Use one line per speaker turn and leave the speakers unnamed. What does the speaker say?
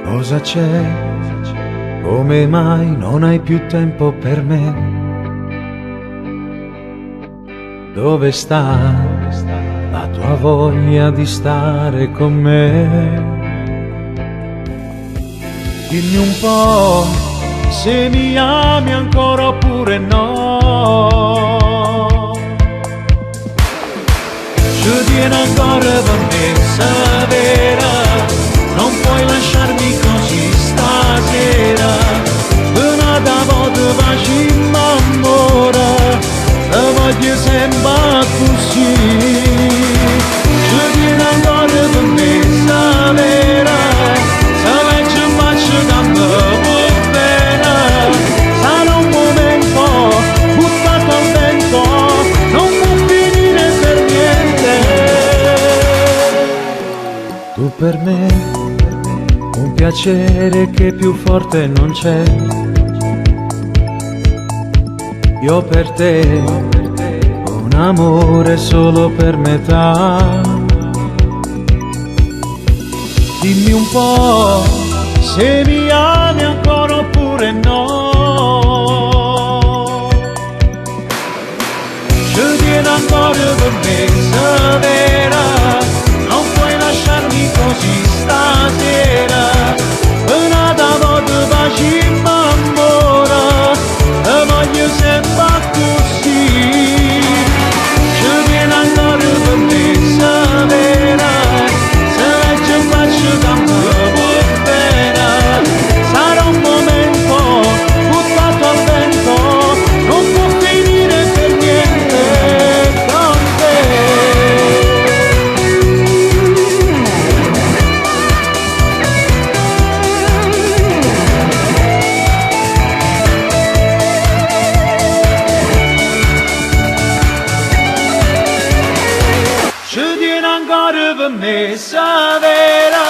Cosa c'è? Come mai non hai più tempo per me? Dove sta la tua voglia di stare con me? Dimmi un po' se mi ami ancora oppure no. Je viens encore per me savera, non puoi lasciarmi così stasera. Una da volta vai m'amora, la voglio sempre così. Je viens encore per me savera, se ci faccio tanto bene. Sarà un momento buttato al vento, non può finire per niente. Tu per me un piacere che più forte non c'è. Io per te un amore solo per metà. Dimmi un po' se mi ami ancora oppure no. Je viens ancora per me severa, non puoi lasciarmi così stasera. Una da volta baci m'amora, la voglio sempre così. Je viens ancora per me severa, se ci faccio tanto bene. Sarà un momento buttato al vento, non può finire per niente con te. Je viens ancora per me severa,